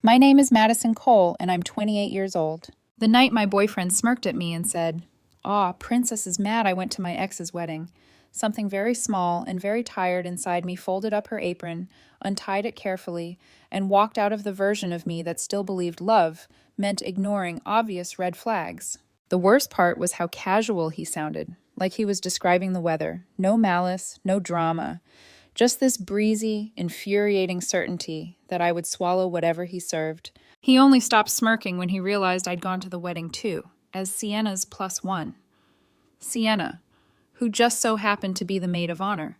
My name is Madison Cole, and I'm 28 years old. The night my boyfriend smirked at me and said, "Aw, Princess is mad I went to my ex's wedding." Something very small and very tired inside me folded up her apron, untied it carefully, and walked out of the version of me that still believed love meant ignoring obvious red flags. The worst part was how casual he sounded, like he was describing the weather. No malice, no drama. Just this breezy, infuriating certainty that I would swallow whatever he served. He only stopped smirking when he realized I'd gone to the wedding too, as Sienna's plus one. Sienna, who just so happened to be the maid of honor.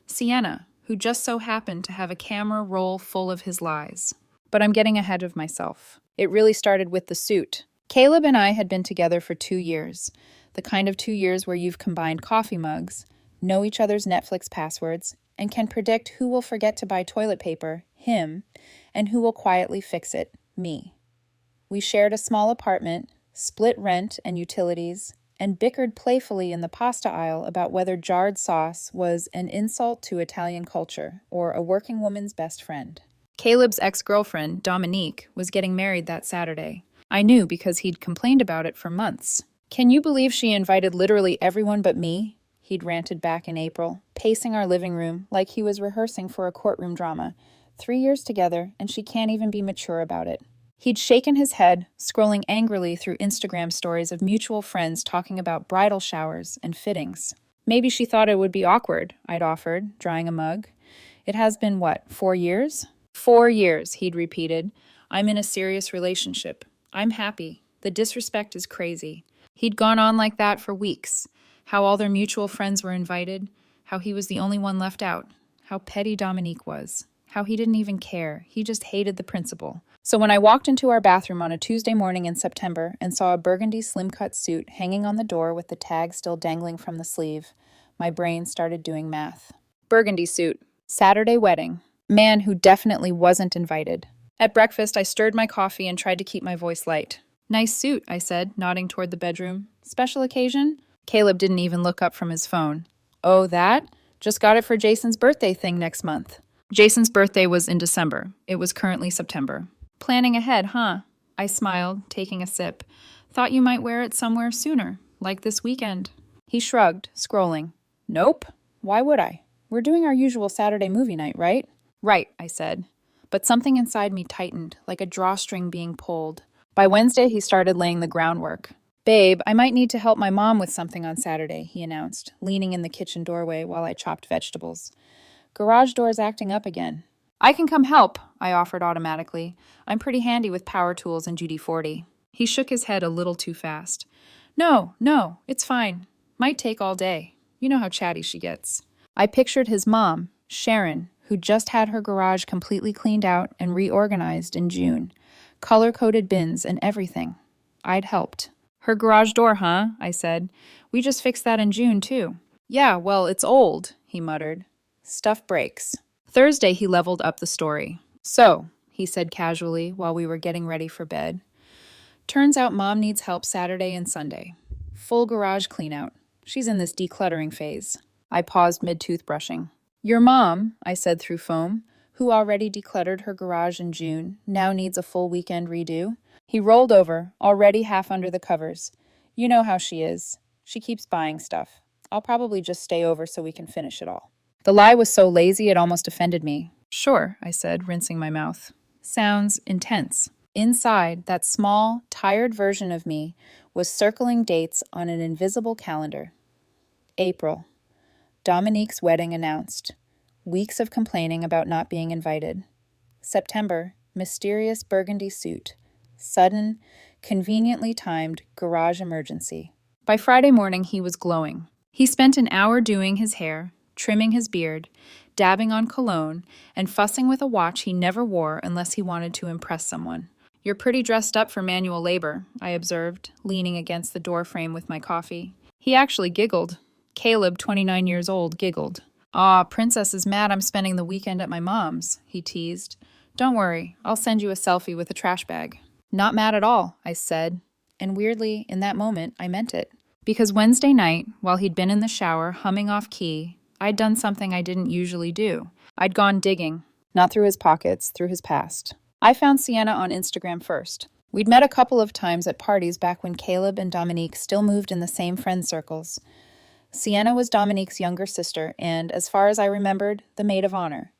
Sienna, who just so happened to have a camera roll full of his lies. But I'm getting ahead of myself. It really started with the suit. Caleb and I had been together for 2 years, the kind of 2 years where you've combined coffee mugs, know each other's Netflix passwords, and can predict who will forget to buy toilet paper, him, and who will quietly fix it, me. We shared a small apartment, split rent and utilities, and bickered playfully in the pasta aisle about whether jarred sauce was an insult to Italian culture or a working woman's best friend. Caleb's ex-girlfriend, Dominique, was getting married that Saturday. I knew because he'd complained about it for months. "Can you believe she invited literally everyone but me?" He'd ranted back in April, pacing our living room like he was rehearsing for a courtroom drama. 3 years together, and she can't even be mature about it. He'd shaken his head, scrolling angrily through Instagram stories of mutual friends talking about bridal showers and fittings. "Maybe she thought it would be awkward," I'd offered, drying a mug. "It has been, what, 4 years?" 4 years, he'd repeated. "I'm in a serious relationship. I'm happy. The disrespect is crazy." He'd gone on like that for weeks. How all their mutual friends were invited, how he was the only one left out, how petty Dominique was, how he didn't even care, he just hated the principal. So when I walked into our bathroom on a Tuesday morning in September and saw a burgundy slim-cut suit hanging on the door with the tag still dangling from the sleeve, my brain started doing math. Burgundy suit, Saturday wedding, man who definitely wasn't invited. At breakfast, I stirred my coffee and tried to keep my voice light. "Nice suit," I said, nodding toward the bedroom. "Special occasion?" Caleb didn't even look up from his phone. "Oh, that? Just got it for Jason's birthday thing next month." Jason's birthday was in December. It was currently September. "Planning ahead, huh?" I smiled, taking a sip. "Thought you might wear it somewhere sooner, like this weekend." He shrugged, scrolling. "Nope. Why would I? We're doing our usual Saturday movie night, right?" "Right," I said. But something inside me tightened, like a drawstring being pulled. By Wednesday, he started laying the groundwork. "Babe, I might need to help my mom with something on Saturday," he announced, leaning in the kitchen doorway while I chopped vegetables. "Garage door's acting up again." "I can come help," I offered automatically. I'm pretty handy with power tools and GD40. He shook his head a little too fast. No, it's fine. Might take all day. You know how chatty she gets." I pictured his mom, Sharon, who just had her garage completely cleaned out and reorganized in June. Color-coded bins and everything. I'd helped. "Her garage door, huh?" I said. "We just fixed that in June, too." "Yeah, well, it's old," he muttered. "Stuff breaks." Thursday, he leveled up the story. "So," he said casually while we were getting ready for bed, "turns out Mom needs help Saturday and Sunday. Full garage cleanout. She's in this decluttering phase." I paused mid-toothbrushing. "Your mom," I said through foam, "who already decluttered her garage in June, now needs a full weekend redo?" He rolled over, already half under the covers. "You know how she is. She keeps buying stuff. I'll probably just stay over so we can finish it all." The lie was so lazy it almost offended me. "Sure," I said, rinsing my mouth. Sounds intense. Inside, that small, tired version of me was circling dates on an invisible calendar. April. Dominique's wedding announced. Weeks of complaining about not being invited. September. Mysterious burgundy suit. Sudden, conveniently timed garage emergency. By Friday morning, he was glowing. He spent an hour doing his hair, trimming his beard, dabbing on cologne, and fussing with a watch he never wore unless he wanted to impress someone. "You're pretty dressed up for manual labor," I observed, leaning against the door frame with my coffee. He actually giggled. Caleb, 29 years old, giggled. "Aw, Princess is mad I'm spending the weekend at my mom's," he teased. "Don't worry, I'll send you a selfie with a trash bag." "Not mad at all," I said, and weirdly, in that moment, I meant it. Because Wednesday night, while he'd been in the shower humming off key, I'd done something I didn't usually do. I'd gone digging, not through his pockets, through his past. I found Sienna on Instagram first. We'd met a couple of times at parties back when Caleb and Dominique still moved in the same friend circles. Sienna was Dominique's younger sister and, as far as I remembered, the maid of honor.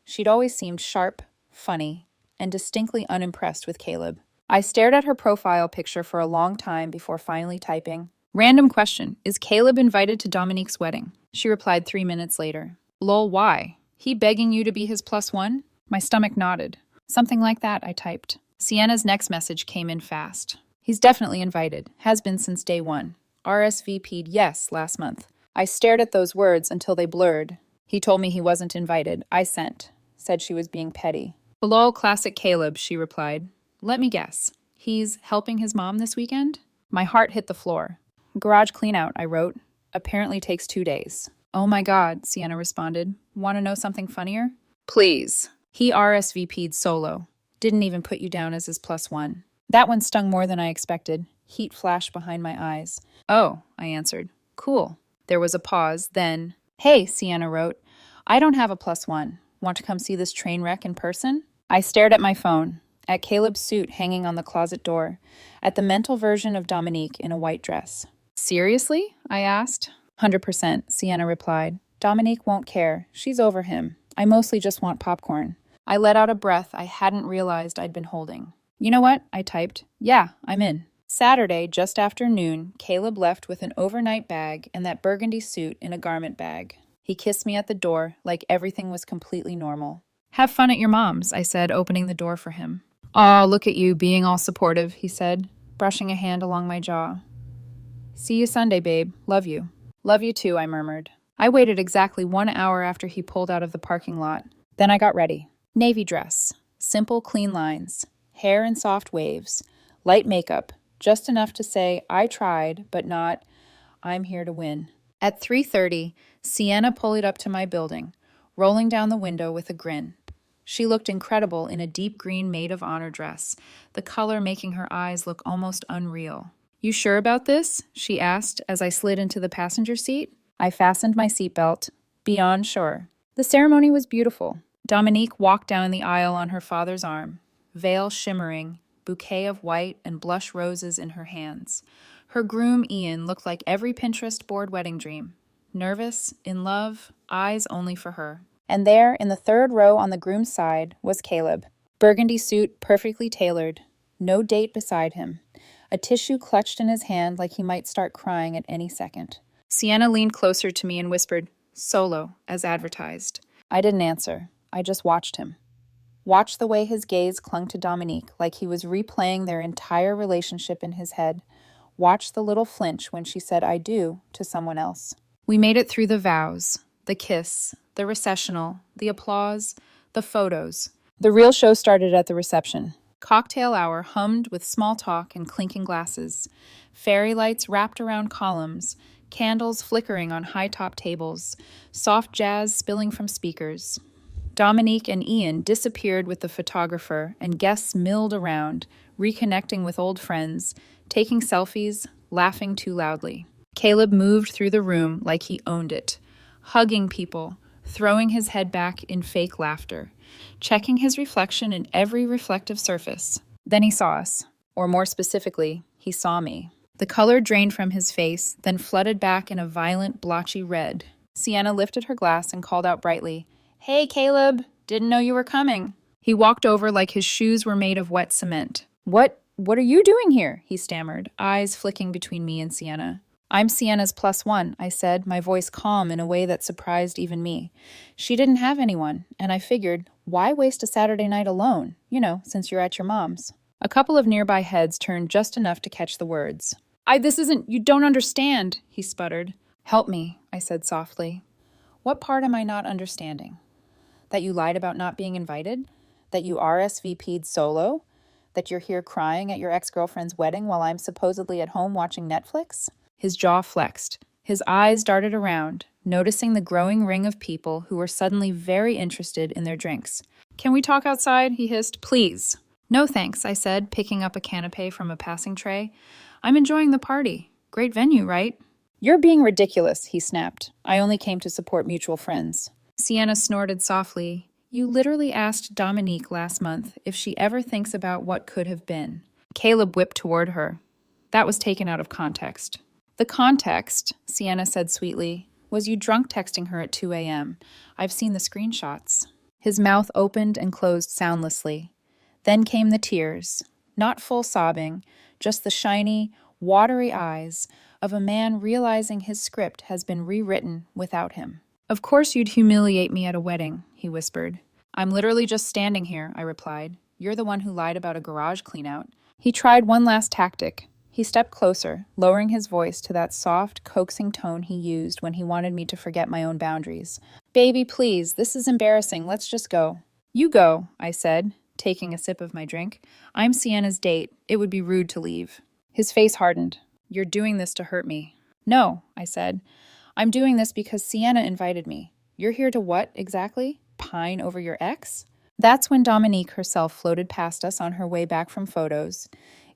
She'd always seemed sharp, funny, and distinctly unimpressed with Caleb. I stared at her profile picture for a long time before finally typing, "Random question, is Caleb invited to Dominique's wedding?" She replied 3 minutes later. "Lol, why? He begging you to be his plus one?" My stomach nodded. "Something like that," I typed. Sienna's next message came in fast. "He's definitely invited. Has been since day one. RSVP'd yes last month." I stared at those words until they blurred. "He told me he wasn't invited. I sent." Said she was being petty. "Lol, classic Caleb," she replied. "Let me guess. He's helping his mom this weekend?" My heart hit the floor. "Garage cleanout," I wrote. "Apparently takes 2 days." "Oh my God," Sienna responded. "Want to know something funnier?" "Please." "He RSVP'd solo. Didn't even put you down as his plus one." That one stung more than I expected. Heat flashed behind my eyes. "Oh," I answered. "Cool." There was a pause, then, "Hey," Sienna wrote. "I don't have a plus one. Want to come see this train wreck in person?" I stared at my phone, at Caleb's suit hanging on the closet door, at the mental version of Dominique in a white dress. "Seriously?" I asked. 100%, Sienna replied. "Dominique won't care. She's over him. I mostly just want popcorn." I let out a breath I hadn't realized I'd been holding. "You know what?" I typed. "Yeah, I'm in." Saturday, just after noon, Caleb left with an overnight bag and that burgundy suit in a garment bag. He kissed me at the door like everything was completely normal. "Have fun at your mom's," I said, opening the door for him. "Aw, look at you, being all supportive," he said, brushing a hand along my jaw. "See you Sunday, babe. Love you." "Love you too," I murmured. I waited exactly 1 hour after he pulled out of the parking lot. Then I got ready. Navy dress. Simple, clean lines. Hair in soft waves. Light makeup. Just enough to say, I tried, but not, I'm here to win. At 3:30, Sienna pulled up to my building, rolling down the window with a grin. She looked incredible in a deep green maid of honor dress, the color making her eyes look almost unreal. "You sure about this?" she asked as I slid into the passenger seat. I fastened my seatbelt. Beyond sure. The ceremony was beautiful. Dominique walked down the aisle on her father's arm, veil shimmering, bouquet of white and blush roses in her hands. Her groom, Ian, looked like every Pinterest board wedding dream. Nervous, in love, eyes only for her. And there, in the third row on the groom's side, was Caleb. Burgundy suit, perfectly tailored. No date beside him. A tissue clutched in his hand like he might start crying at any second. Sienna leaned closer to me and whispered, "Solo, as advertised." I didn't answer. I just watched him. Watched the way his gaze clung to Dominique like he was replaying their entire relationship in his head. Watched the little flinch when she said "I do" to someone else. We made it through the vows, the kiss, the recessional, the applause, the photos. The real show started at the reception. Cocktail hour hummed with small talk and clinking glasses. Fairy lights wrapped around columns, candles flickering on high-top tables, soft jazz spilling from speakers. Dominique and Ian disappeared with the photographer, and guests milled around, reconnecting with old friends, taking selfies, laughing too loudly. Caleb moved through the room like he owned it, hugging people, throwing his head back in fake laughter, checking his reflection in every reflective surface. Then he saw us, or more specifically, he saw me. The color drained from his face, then flooded back in a violent, blotchy red. Sienna lifted her glass and called out brightly, "Hey, Caleb! Didn't know you were coming." He walked over like his shoes were made of wet cement. What are you doing here?" he stammered, eyes flicking between me and Sienna. "I'm Sienna's plus one," I said, my voice calm in a way that surprised even me. She didn't have anyone, and I figured, why waste a Saturday night alone? Since you're at your mom's. A couple of nearby heads turned just enough to catch the words. You don't understand," he sputtered. "Help me," I said softly. "What part am I not understanding? That you lied about not being invited? That you RSVP'd solo? That you're here crying at your ex-girlfriend's wedding while I'm supposedly at home watching Netflix?" His jaw flexed. His eyes darted around, noticing the growing ring of people who were suddenly very interested in their drinks. "Can we talk outside?" he hissed. "Please." "No thanks," I said, picking up a canapé from a passing tray. "I'm enjoying the party. Great venue, right?" "You're being ridiculous," he snapped. "I only came to support mutual friends." Sienna snorted softly. You literally asked Dominique last month if she ever thinks about what could have been. Caleb whipped toward her. That was taken out of context. The context, Sienna said sweetly, was you drunk texting her at 2 a.m. I've seen the screenshots. His mouth opened and closed soundlessly. Then came the tears, not full sobbing, just the shiny, watery eyes of a man realizing his script has been rewritten without him. Of course you'd humiliate me at a wedding, he whispered. I'm literally just standing here, I replied. You're the one who lied about a garage cleanout. He tried one last tactic. He stepped closer, lowering his voice to that soft, coaxing tone he used when he wanted me to forget my own boundaries. Baby, please, this is embarrassing. Let's just go. You go, I said, taking a sip of my drink. I'm Sienna's date. It would be rude to leave. His face hardened. You're doing this to hurt me. No, I said. I'm doing this because Sienna invited me. You're here to what, exactly? Pine over your ex? That's when Dominique herself floated past us on her way back from photos,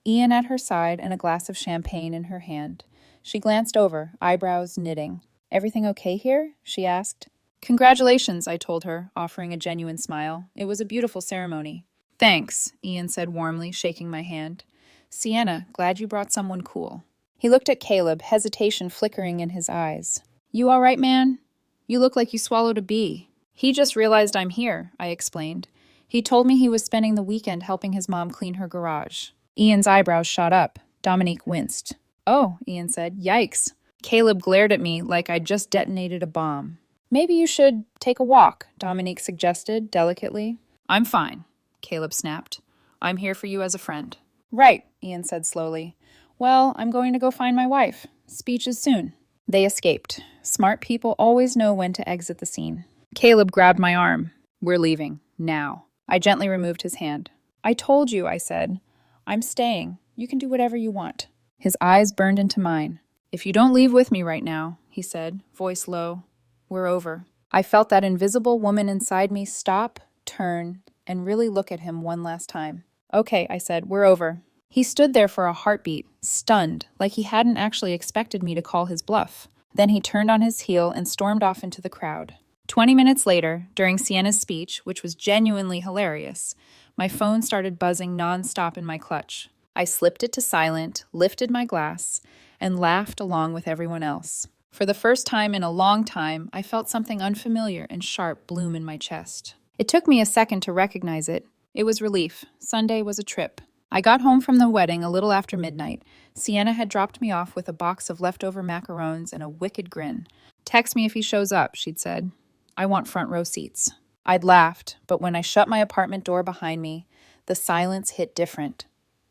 Ian at her side and a glass of champagne in her hand. She glanced over, eyebrows knitting. Everything okay here? She asked. Congratulations, I told her, offering a genuine smile. It was a beautiful ceremony. Thanks, Ian said warmly, shaking my hand. Sienna, glad you brought someone cool. He looked at Caleb, hesitation flickering in his eyes. You all right, man? You look like you swallowed a bee. He just realized I'm here, I explained. He told me he was spending the weekend helping his mom clean her garage. Ian's eyebrows shot up. Dominique winced. Oh, Ian said. Yikes. Caleb glared at me like I'd just detonated a bomb. Maybe you should take a walk, Dominique suggested, delicately. I'm fine, Caleb snapped. I'm here for you as a friend. Right, Ian said slowly. Well, I'm going to go find my wife. Speech is soon. They escaped. Smart people always know when to exit the scene. Caleb grabbed my arm. We're leaving. Now. I gently removed his hand. I told you, I said. I'm staying. You can do whatever you want. His eyes burned into mine. If you don't leave with me right now, he said, voice low, we're over. I felt that invisible woman inside me stop, turn, and really look at him one last time. Okay, I said, we're over. He stood there for a heartbeat, stunned, like he hadn't actually expected me to call his bluff. Then he turned on his heel and stormed off into the crowd. 20 minutes later, during Sienna's speech, which was genuinely hilarious, my phone started buzzing nonstop in my clutch. I slipped it to silent, lifted my glass, and laughed along with everyone else. For the first time in a long time, I felt something unfamiliar and sharp bloom in my chest. It took me a second to recognize it. It was relief. Sunday was a trip. I got home from the wedding a little after midnight. Sienna had dropped me off with a box of leftover macarons and a wicked grin. Text me if he shows up, she'd said. I want front row seats. I'd laughed, but when I shut my apartment door behind me, the silence hit different.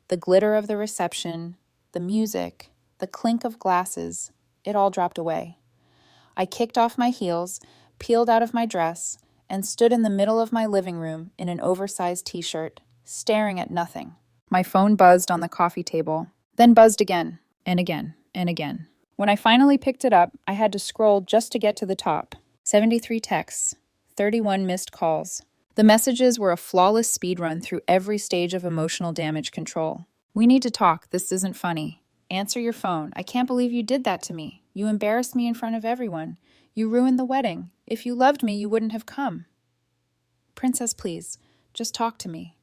The glitter of the reception, the music, the clink of glasses, it all dropped away. I kicked off my heels, peeled out of my dress, and stood in the middle of my living room in an oversized t-shirt, staring at nothing. My phone buzzed on the coffee table, then buzzed again, and again, and again. When I finally picked it up, I had to scroll just to get to the top. 73 texts, 31 missed calls. The messages were a flawless speed run through every stage of emotional damage control. We need to talk. This isn't funny. Answer your phone. I can't believe you did that to me. You embarrassed me in front of everyone. You ruined the wedding. If you loved me, you wouldn't have come. Princess, please, just talk to me.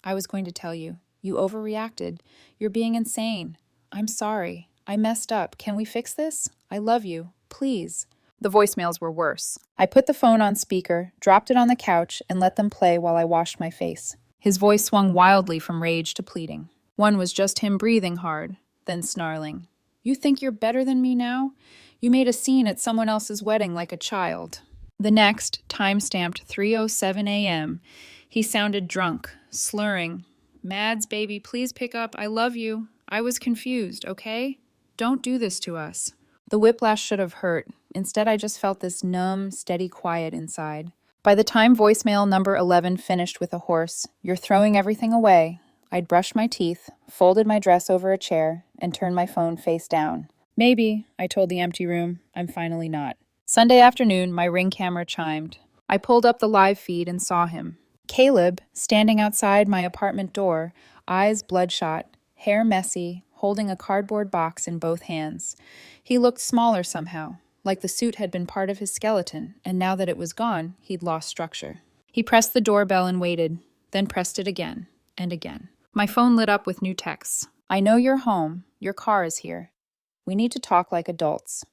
I was going to tell you. You overreacted. You're being insane. I'm sorry. I messed up. Can we fix this? I love you. Please. The voicemails were worse. I put the phone on speaker, dropped it on the couch, and let them play while I washed my face. His voice swung wildly from rage to pleading. One was just him breathing hard, then snarling. You think you're better than me now? You made a scene at someone else's wedding like a child. The next, time-stamped 3:07 a.m., he sounded drunk, slurring. Mads, baby, please pick up. I love you. I was confused, okay? Don't do this to us. The whiplash should have hurt. Instead, I just felt this numb, steady quiet inside. By the time voicemail number 11 finished with a hoarse, "You're throwing everything away," I'd brushed my teeth, folded my dress over a chair, and turned my phone face down. Maybe, I told the empty room, I'm finally not. Sunday afternoon, my Ring camera chimed. I pulled up the live feed and saw him. Caleb, standing outside my apartment door, eyes bloodshot, hair messy, holding a cardboard box in both hands. He looked smaller somehow, like the suit had been part of his skeleton, and now that it was gone, he'd lost structure. He pressed the doorbell and waited, then pressed it again and again. My phone lit up with new texts. I know you're home. Your car is here. We need to talk like adults.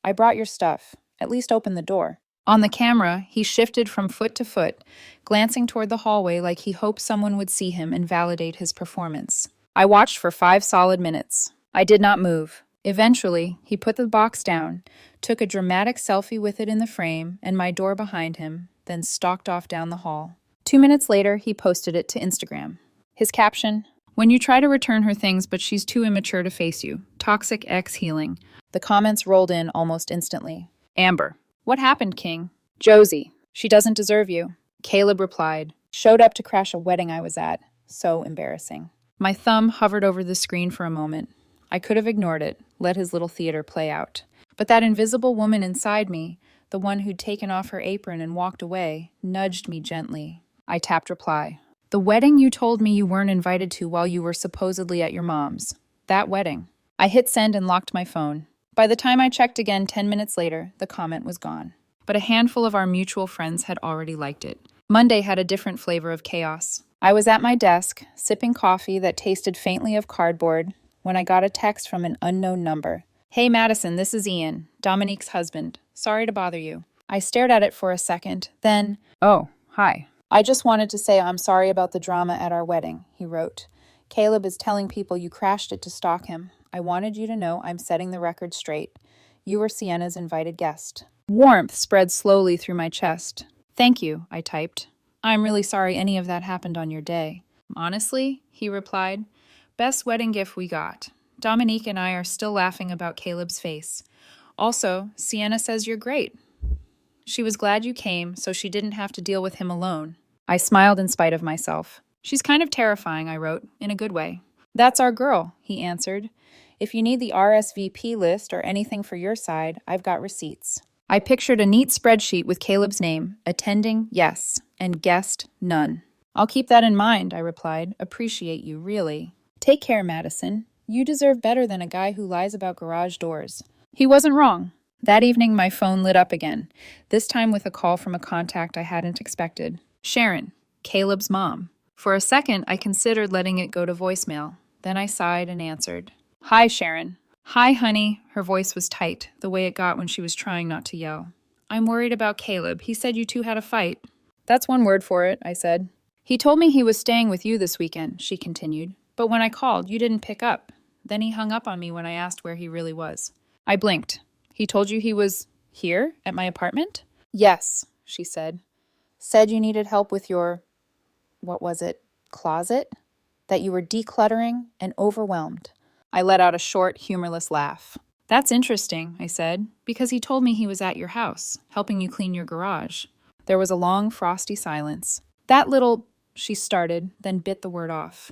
I brought your stuff. At least open the door. On the camera, he shifted from foot to foot, glancing toward the hallway like he hoped someone would see him and validate his performance. I watched for 5 solid minutes. I did not move. Eventually, he put the box down, took a dramatic selfie with it in the frame and my door behind him, then stalked off down the hall. 2 minutes later, he posted it to Instagram. His caption, "When you try to return her things but she's too immature to face you. Toxic ex healing." The comments rolled in almost instantly. Amber, "What happened, King?" Josie, "She doesn't deserve you." Caleb replied, "Showed up to crash a wedding I was at. So embarrassing." My thumb hovered over the screen for a moment. I could have ignored it, let his little theater play out. But that invisible woman inside me, the one who'd taken off her apron and walked away, nudged me gently. I tapped reply. "The wedding you told me you weren't invited to while you were supposedly at your mom's. That wedding." I hit send and locked my phone. By the time I checked again 10 minutes later, the comment was gone. But a handful of our mutual friends had already liked it. Monday had a different flavor of chaos. I was at my desk, sipping coffee that tasted faintly of cardboard, when I got a text from an unknown number. "Hey Madison, this is Ian, Dominique's husband. Sorry to bother you." I stared at it for a second, then, "Oh, hi. I just wanted to say I'm sorry about the drama at our wedding," he wrote. "Caleb is telling people you crashed it to stalk him. I wanted you to know I'm setting the record straight. You were Sienna's invited guest." Warmth spread slowly through my chest. "Thank you," I typed. "I'm really sorry any of that happened on your day." "Honestly," he replied, "best wedding gift we got. Dominique and I are still laughing about Caleb's face. Also, Sienna says you're great. She was glad you came, so she didn't have to deal with him alone." I smiled in spite of myself. "She's kind of terrifying," I wrote, in a good way. "That's our girl," he answered. "If you need the RSVP list or anything for your side, I've got receipts." I pictured a neat spreadsheet with Caleb's name, attending, yes, and guest, none. "I'll keep that in mind," I replied. "Appreciate you, really." "Take care, Madison. You deserve better than a guy who lies about garage doors." He wasn't wrong. That evening, my phone lit up again, this time with a call from a contact I hadn't expected. Sharon, Caleb's mom. For a second, I considered letting it go to voicemail. Then I sighed and answered. "Hi, Sharon." "Hi, honey." Her voice was tight, the way it got when she was trying not to yell. "I'm worried about Caleb. He said you two had a fight." "That's one word for it," I said. "He told me he was staying with you this weekend," she continued. "But when I called, you didn't pick up. Then he hung up on me when I asked where he really was." I blinked. "He told you he was here, at my apartment?" "Yes," she said. "Said you needed help with your, what was it, closet? That you were decluttering and overwhelmed." I let out a short, humorless laugh. "That's interesting," I said, "because he told me he was at your house, helping you clean your garage." There was a long, frosty silence. "That little," she started, then bit the word off.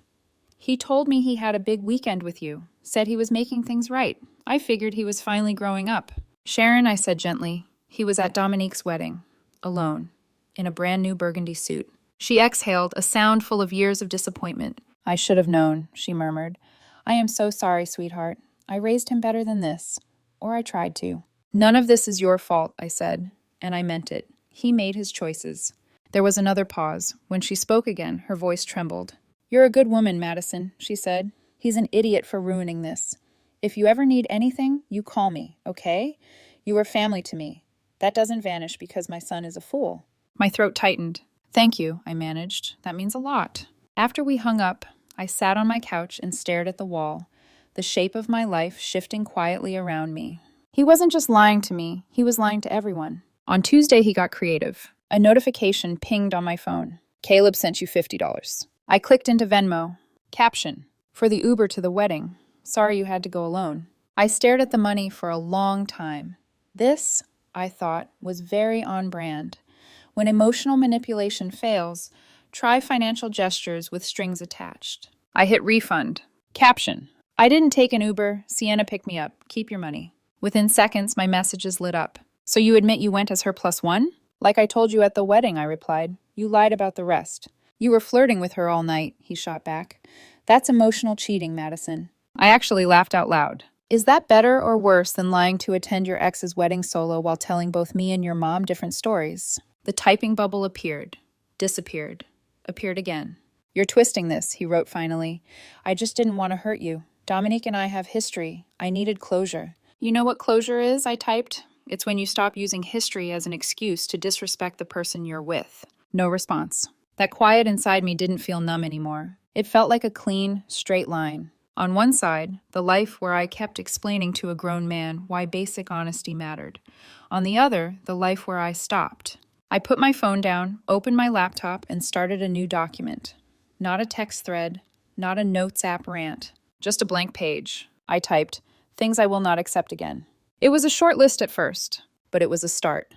"He told me he had a big weekend with you, said he was making things right. I figured he was finally growing up." "Sharon," I said gently, "he was at Dominique's wedding, alone, in a brand new burgundy suit." She exhaled, a sound full of years of disappointment. "I should have known," she murmured. "I am so sorry, sweetheart. I raised him better than this. Or I tried to." "None of this is your fault," I said, and I meant it. He made his choices. There was another pause. When she spoke again, her voice trembled. "You're a good woman, Madison," she said. "He's an idiot for ruining this. If you ever need anything, you call me, okay? You are family to me. That doesn't vanish because my son is a fool." My throat tightened. "Thank you," I managed. "That means a lot." After we hung up, I sat on my couch and stared at the wall, the shape of my life shifting quietly around me. He wasn't just lying to me, he was lying to everyone. On Tuesday, he got creative. A notification pinged on my phone. "Caleb sent you $50. I clicked into Venmo. Caption, "For the Uber to the wedding. Sorry you had to go alone." I stared at the money for a long time. This, I thought, was very on brand. When emotional manipulation fails, try financial gestures with strings attached. I hit refund. Caption, "I didn't take an Uber. Sienna picked me up. Keep your money." Within seconds, my messages lit up. "So you admit you went as her plus one?" "Like I told you at the wedding," I replied. "You lied about the rest." "You were flirting with her all night," he shot back. "That's emotional cheating, Madison." I actually laughed out loud. "Is that better or worse than lying to attend your ex's wedding solo while telling both me and your mom different stories?" The typing bubble appeared. disappeared, appeared again. You're twisting this, he wrote finally. I just didn't want to hurt you. Dominique and I have history. I needed closure. You know what closure is? I typed. It's when you stop using history as an excuse to disrespect the person you're with. No response. That quiet inside me didn't feel numb anymore. It felt like a clean, straight line. On one side, the life where I kept explaining to a grown man why basic honesty mattered. On the other, the life where I stopped. I put my phone down, opened my laptop, and started a new document. Not a text thread, not a notes app rant, just a blank page. I typed, things I will not accept again. It was a short list at first, but it was a start.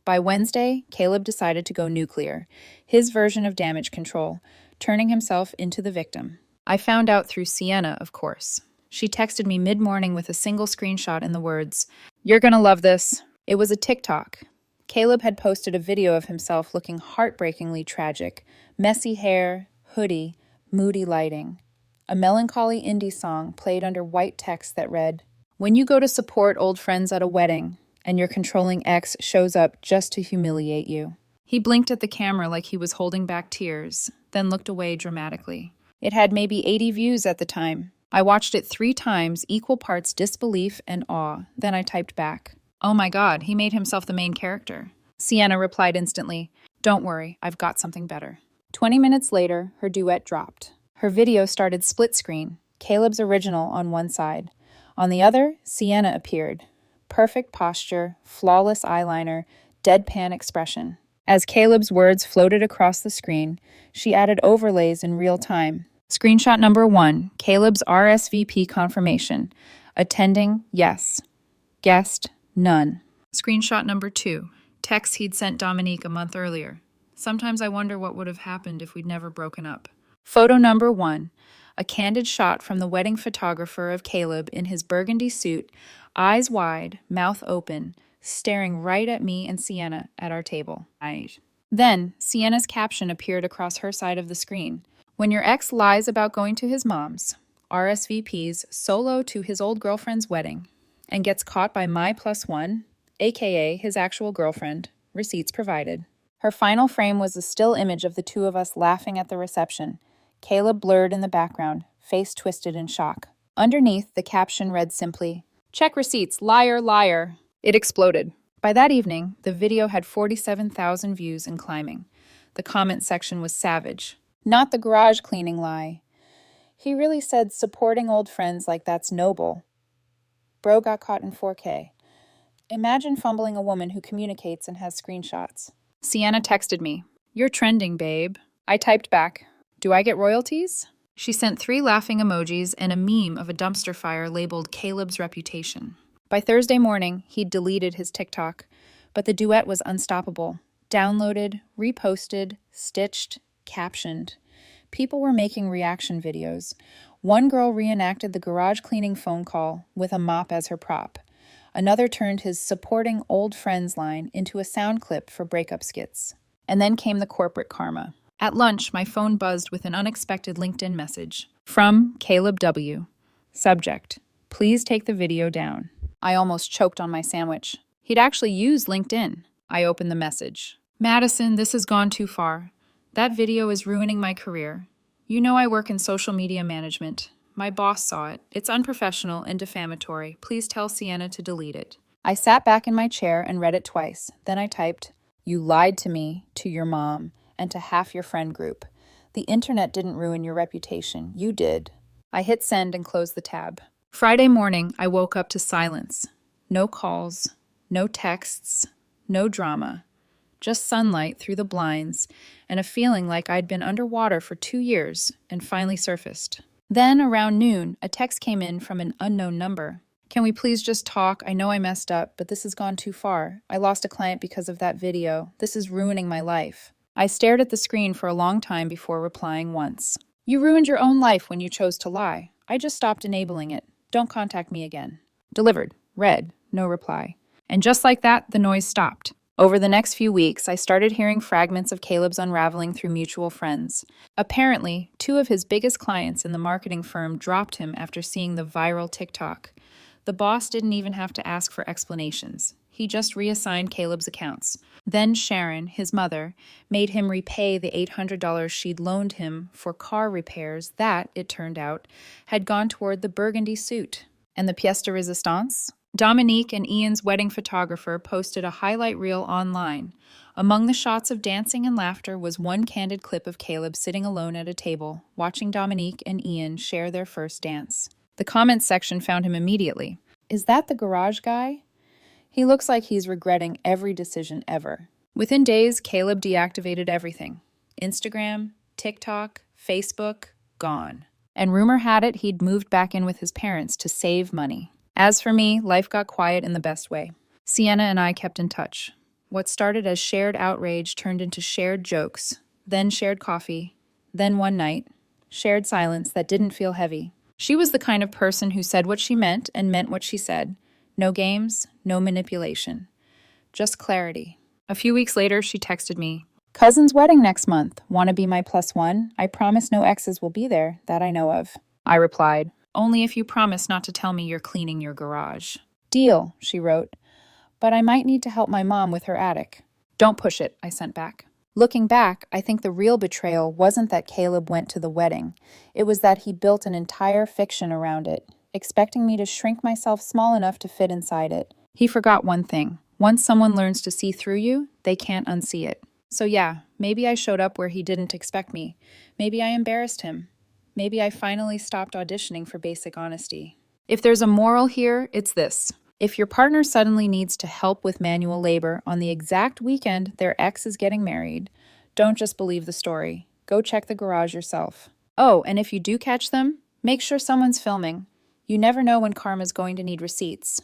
By Wednesday, Caleb decided to go nuclear, his version of damage control, turning himself into the victim. I found out through Sienna, of course. She texted me mid-morning with a single screenshot and the words, "You're gonna love this." It was a TikTok. Caleb had posted a video of himself looking heartbreakingly tragic. Messy hair, hoodie, moody lighting. A melancholy indie song played under white text that read, "When you go to support old friends at a wedding, and your controlling ex shows up just to humiliate you." He blinked at the camera like he was holding back tears, then looked away dramatically. It had maybe 80 views at the time. I watched it 3 times, equal parts disbelief and awe. Then I typed back, "Oh my God, he made himself the main character." Sienna replied instantly, "Don't worry, I've got something better." 20 minutes later, her duet dropped. Her video started split screen, Caleb's original on one side. On the other, Sienna appeared. Perfect posture, flawless eyeliner, deadpan expression. As Caleb's words floated across the screen, she added overlays in real time. Screenshot number 1, Caleb's RSVP confirmation. Attending, yes. Guest, none. Screenshot number 2, text he'd sent Dominique a month earlier. Sometimes I wonder what would have happened if we'd never broken up. Photo number 1, a candid shot from the wedding photographer of Caleb in his burgundy suit, eyes wide, mouth open, staring right at me and Sienna at our table. Then, Sienna's caption appeared across her side of the screen. When your ex lies about going to his mom's, RSVPs solo to his old girlfriend's wedding, and gets caught by my +1, aka his actual girlfriend, receipts provided. Her final frame was a still image of the two of us laughing at the reception, Caleb blurred in the background, face twisted in shock. Underneath, the caption read simply, "Check receipts, liar, liar." It exploded. By that evening, the video had 47,000 views and climbing. The comment section was savage. Not the garage cleaning lie. He really said supporting old friends like that's noble. Bro got caught in 4K. Imagine fumbling a woman who communicates and has screenshots. Sienna texted me, "You're trending, babe." I typed back, "Do I get royalties?" She sent 3 laughing emojis and a meme of a dumpster fire labeled Caleb's reputation. By Thursday morning, he'd deleted his TikTok, but the duet was unstoppable. Downloaded, reposted, stitched, captioned. People were making reaction videos. One girl reenacted the garage cleaning phone call with a mop as her prop. Another turned his supporting old friends line into a sound clip for breakup skits. And then came the corporate karma. At lunch, my phone buzzed with an unexpected LinkedIn message. From Caleb W. Subject, please take the video down. I almost choked on my sandwich. He'd actually used LinkedIn. I opened the message. "Madison, this has gone too far. That video is ruining my career. You know I work in social media management. My boss saw it. It's unprofessional and defamatory. Please tell Sienna to delete it." I sat back in my chair and read it twice. Then I typed, "You lied to me, to your mom, and to half your friend group. The internet didn't ruin your reputation. You did." I hit send and closed the tab. Friday morning, I woke up to silence. No calls, no texts, no drama. Just sunlight through the blinds and a feeling like I'd been underwater for 2 years and finally surfaced. Then, around noon, a text came in from an unknown number. "Can we please just talk? I know I messed up, but this has gone too far. I lost a client because of that video. This is ruining my life." I stared at the screen for a long time before replying once. "You ruined your own life when you chose to lie. I just stopped enabling it. Don't contact me again." Delivered. Read. No reply. And just like that, the noise stopped. Over the next few weeks, I started hearing fragments of Caleb's unraveling through mutual friends. Apparently, 2 of his biggest clients in the marketing firm dropped him after seeing the viral TikTok. The boss didn't even have to ask for explanations. He just reassigned Caleb's accounts. Then Sharon, his mother, made him repay the $800 she'd loaned him for car repairs that, it turned out, had gone toward the burgundy suit. And the pièce de résistance? Dominique and Ian's wedding photographer posted a highlight reel online. Among the shots of dancing and laughter was one candid clip of Caleb sitting alone at a table, watching Dominique and Ian share their first dance. The comments section found him immediately. Is that the garage guy? He looks like he's regretting every decision ever. Within days, Caleb deactivated everything. Instagram, TikTok, Facebook, gone. And rumor had it he'd moved back in with his parents to save money. As for me, life got quiet in the best way. Sienna and I kept in touch. What started as shared outrage turned into shared jokes, then shared coffee, then one night, shared silence that didn't feel heavy. She was the kind of person who said what she meant and meant what she said. No games, no manipulation. Just clarity. A few weeks later, she texted me, "Cousin's wedding next month. Want to be my +1? I promise no exes will be there, that I know of." I replied, "Only if you promise not to tell me you're cleaning your garage." "Deal," she wrote. "But I might need to help my mom with her attic." "Don't push it," I sent back. Looking back, I think the real betrayal wasn't that Caleb went to the wedding. It was that he built an entire fiction around it, expecting me to shrink myself small enough to fit inside it. He forgot one thing. Once someone learns to see through you, they can't unsee it. So yeah, maybe I showed up where he didn't expect me. Maybe I embarrassed him. Maybe I finally stopped auditioning for basic honesty. If there's a moral here, it's this. If your partner suddenly needs to help with manual labor on the exact weekend their ex is getting married, don't just believe the story. Go check the garage yourself. Oh, and if you do catch them, make sure someone's filming. You never know when karma's going to need receipts.